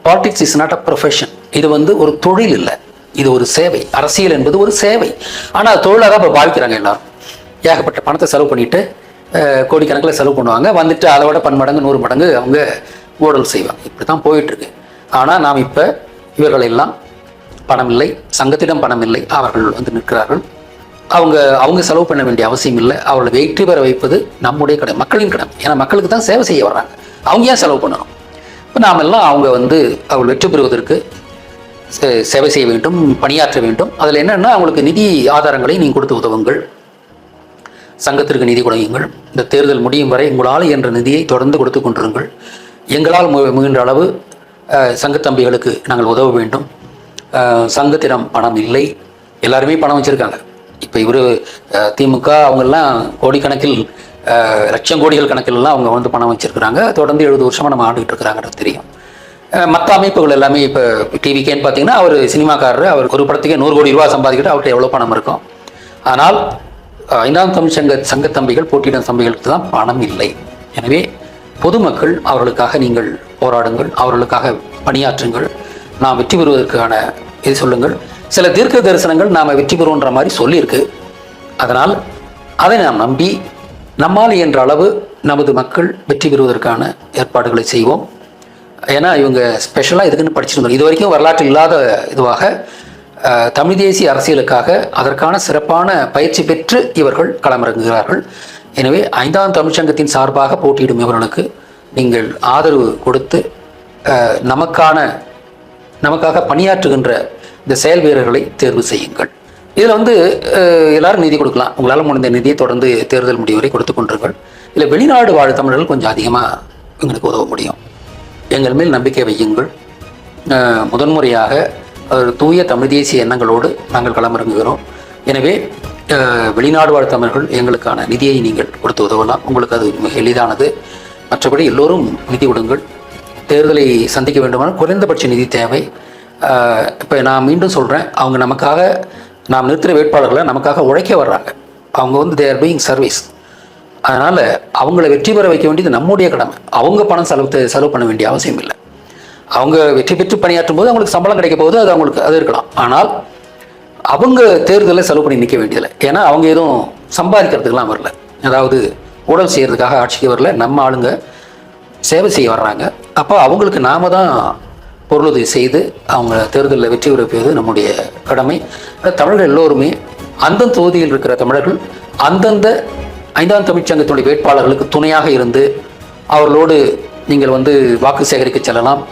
Politics is not a profession. இது வந்து ஒரு தொழில் இல்லை, இது ஒரு சேவை. அரசியல் என்பது ஒரு சேவை. ஆனால் தொழிலாக இப்போ பாவிக்கிறாங்க எல்லாரும். ஏகப்பட்ட பணத்தை செலவு பண்ணிட்டு கோடிக்கணக்கில் செலவு பண்ணுவாங்க, வந்துட்டு அதை விட 10 மடங்கு 100 மடங்கு அவங்க ஊழல் செய்வாங்க. இப்படி தான் போயிட்டுருக்கு. ஆனால் நாம் இப்போ இவர்களெல்லாம் பணம் இல்லை, சங்கத்திடம் பணம் இல்லை, அவர்கள் வந்து நிற்கிறார்கள். அவங்க செலவு பண்ண வேண்டிய அவசியம் இல்லை. அவர்களை வெற்றி பெற வைப்பது நம்முடைய கடமை, மக்களின் கடமை. ஏன்னா மக்களுக்கு தான் சேவை செய்ய வர்றாங்க, அவங்க ஏன் செலவு பண்ணணும்? இப்போ நாமெல்லாம் அவங்க வந்து அவர்கள் வெற்றி பெறுவதற்கு சேவை செய்ய வேண்டும், பணியாற்ற வேண்டும். அதில் என்னென்னா அவங்களுக்கு நிதி ஆதாரங்களை நீங்கள் கொடுத்து உதவுங்கள், சங்கத்திற்கு நிதி கொடுங்கள். இந்த தேர்தல் முடியும் வரை உங்களால் என்ற நிதியை தொடர்ந்து கொடுத்து கொண்டிருங்கள். எங்களால் முயன்ற அளவு சங்கத்தம்பிகளுக்கு நாங்கள் உதவ வேண்டும். சங்கத்திடம் பணம் இல்லை, எல்லாருமே பணம் வச்சுருக்காங்க. இப்போ இவர் திமுக அவங்கெல்லாம் கோடிக்கணக்கில் லட்சம் கோடிகள் கணக்கிலெல்லாம் அவங்க வந்து பணம் வச்சுருக்கிறாங்க. தொடர்ந்து 70 வருஷமாக நம்ம ஆண்டுகிட்டு இருக்கிறாங்கிறது தெரியும். மற்ற அமைப்புகள் எல்லாமே இப்போ டிவிக்கேன்னு பார்த்தீங்கன்னா அவர் சினிமாக்காரர், அவர் ஒரு படத்துக்கே 100 கோடி ரூபா சம்பாதிக்கிட்டு அவர்கிட்ட எவ்வளோ பணம் இருக்கும். ஆனால் 5ஆம் தமிழ் சங்கத்தம்பிகள் போட்டியிடும் தம்பிகளுக்கு தான் பணம் இல்லை. எனவே பொதுமக்கள் அவர்களுக்காக நீங்கள் போராடுங்கள், அவர்களுக்காக பணியாற்றுங்கள். நாம் வெற்றி பெறுவதற்கான இது சொல்லுங்கள். சில தீர்க்க தரிசனங்கள் நாம் வெற்றி பெறுவோன்ற மாதிரி சொல்லியிருக்கு. அதனால் அதை நாம் நம்பி நம்மால் என்ற அளவு நமது மக்கள் வெற்றி பெறுவதற்கான ஏற்பாடுகளை செய்வோம். ஏன்னா இவங்க ஸ்பெஷலாக இதுக்குன்னு படிச்சிருந்தோம். இது வரைக்கும் வரலாற்றில் இல்லாத இதுவாக தமிழ் தேசிய அரசியலுக்காக அதற்கான சிறப்பான பயிற்சி பெற்று இவர்கள் களமிறங்குகிறார்கள். எனவே 5ஆம் தமிழ்ச்சங்கத்தின் சார்பாக போட்டியிடும் இவர்களுக்கு நீங்கள் ஆதரவு கொடுத்து நமக்காக பணியாற்றுகின்ற இந்த செயல் வீரர்களை தேர்வு செய்யுங்கள். இதில் வந்து எல்லாரும் நிதி கொடுக்கலாம். உங்களால் முடிந்த நிதியை தொடர்ந்து தேர்தல் முடிவு வரை கொடுத்து கொண்டிருங்கள். இல்லை வெளிநாடு வாழ் தமிழர்கள் கொஞ்சம் அதிகமாக எங்களுக்கு உதவ முடியும். எங்கள் மேல் நம்பிக்கை வையுங்கள். முதன்முறையாக தூய தமிழ் தேசிய எண்ணங்களோடு நாங்கள் களமிறங்குகிறோம். எனவே வெளிநாடு வாழ் தமிழர்கள் எங்களுக்கான நிதியை நீங்கள் கொடுத்து உதவலாம். உங்களுக்கு அது மிக எளிதானது. மற்றபடி எல்லோரும் நிதி கொடுங்கள். தேர்தலை சந்திக்க வேண்டுமானால் குறைந்தபட்ச நிதி தேவை. இப்போ நான் மீண்டும் சொல்கிறேன், அவங்க நமக்காக நாம் நிறுத்துகிற வேட்பாளர்களை நமக்காக உழைக்க வர்றாங்க. அவங்க வந்து தே ஆர் பீயிங் சர்வீஸ். அதனால் அவங்கள வெற்றி பெற வைக்க வேண்டியது நம்முடைய கடமை. அவங்க பணம் செலவு பண்ண வேண்டிய அவசியம் இல்லை. அவங்க வெற்றி பெற்று பணியாற்றும் போது அவங்களுக்கு சம்பளம் கிடைக்க போகுது, அது அவங்களுக்கு அது இருக்கலாம். ஆனால் அவங்க தேர்தலில் செலவு பண்ணி நிற்க வேண்டியதில்லை. ஏன்னா அவங்க எதுவும் சம்பாதிக்கிறதுக்கெலாம் வரல, அதாவது ஊழல் செய்கிறதுக்காக ஆட்சிக்கு வரல. நம்ம ஆளுங்க சேவை செய்ய வர்றாங்க. அப்போ அவங்களுக்கு நாம தான் பொருளுதவி செய்து அவங்க தேர்தலில் வெற்றி பெறுவது நம்முடைய கடமை. தமிழர்கள் எல்லோருமே அந்தந்த தொகுதியில் இருக்கிற தமிழர்கள் அந்தந்த 5ஆம் தமிழ்ச்சங்கத்தினுடைய வேட்பாளர்களுக்கு துணையாக இருந்து அவர்களோடு நீங்கள் வந்து வாக்கு சேகரிக்க செல்லலாம்.